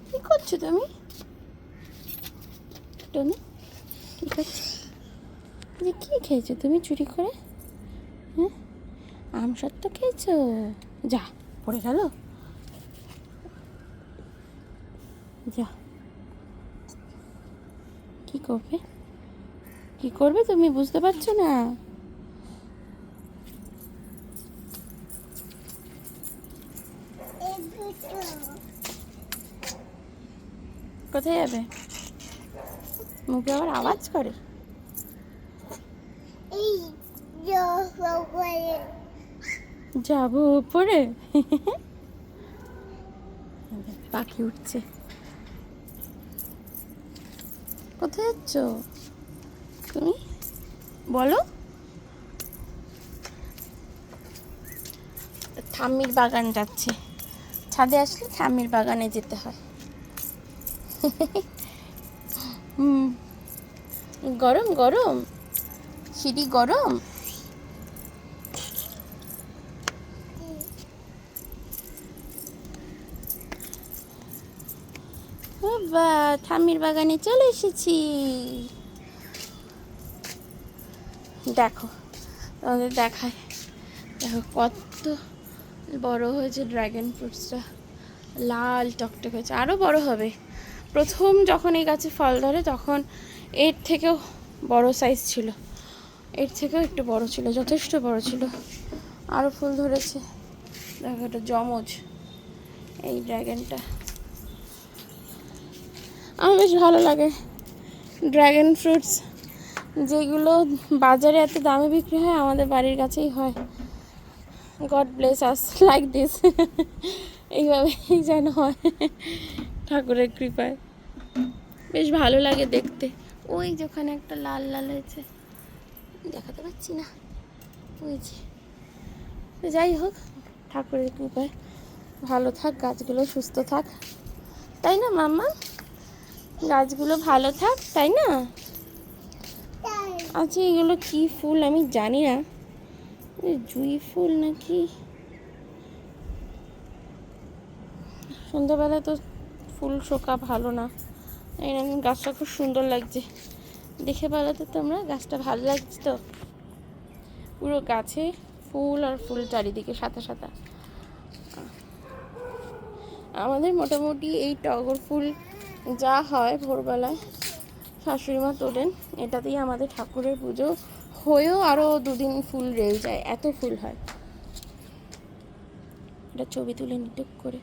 কি করছো তুমি টনি? কি করছো? যে কি খেয়েছো তুমি চুরি করে? হ্যাঁ, আম সত্য খেয়েছো? যা, পড়ে গেল। যা, কি করবে? কি করবে তুমি বুঝতে পারছো না? কোথায় যাবে? মুখে আবার আওয়াজ করে। যাবো উপরে। পাখি উঠছে। কোথায় যাচ্ছ তুমি বলো? ঠাম্মির বাগান যাচ্ছে। ছাদে আসলে ঠাম্মির বাগানে যেতে হয়। গরম গরম, সিঁড়ি গরম। বাবা, ঠাম্মির বাগানে চলে এসেছি। দেখো, তোমাদের দেখায়। দেখো কত বড় হয়েছে ড্রাগন ফ্রুটসটা, লাল টকটক হয়েছে, আরও বড় হবে। প্রথম যখন এই গাছে ফল ধরে তখন এর থেকেও বড় সাইজ ছিল, এর থেকেও একটু বড় ছিল, যথেষ্ট বড় ছিল। আরও ফুল ধরেছে। দেখো, এটা জমজ এই ড্রাগনটা। আমার বেশ ভালো লাগে ড্রাগন ফ্রুটস, যেগুলো বাজারে এত দামে বিক্রি হয় আমাদের বাড়ির কাছেই হয়। God bless us like this. এইভাবেই যেন হয় ঠাকুরের কৃপায়। বেশ ভালো লাগে দেখতে। ওই যেখানে একটা লাল লাল হয়েছে, দেখাতে পাচ্ছি না, ওই যে। যাই হোক, ঠাকুরের কৃপায় ভালো থাক গাছগুলো, সুস্থ থাক, তাই না মাম্মা? গাছগুলো ভালো থাক, তাই না? আচ্ছা, এগুলো কি ফুল আমি জানি না, জুঁই ফুল নাকি। সন্ধ্যাবেলা তো ফুল শোকা ভালো না। এই গাছটা খুব সুন্দর লাগছে, দেখে বলো তো তোমরা, গাছটা ভালো লাগছে তো? পুরো গাছে ফুল আর ফুল চারিদিকে সাদা সাদা। আমাদের মোটামুটি এই টগর ফুল যা হয় ভোরবেলায় শাশুড়ি মা তোলেন, এটাতেই আমাদের ঠাকুরের পুজো হয়েও আরও 2 দিন ফুল রয়ে যায়, এত ফুল হয়। এটা ছবি তুলে নিতে করে।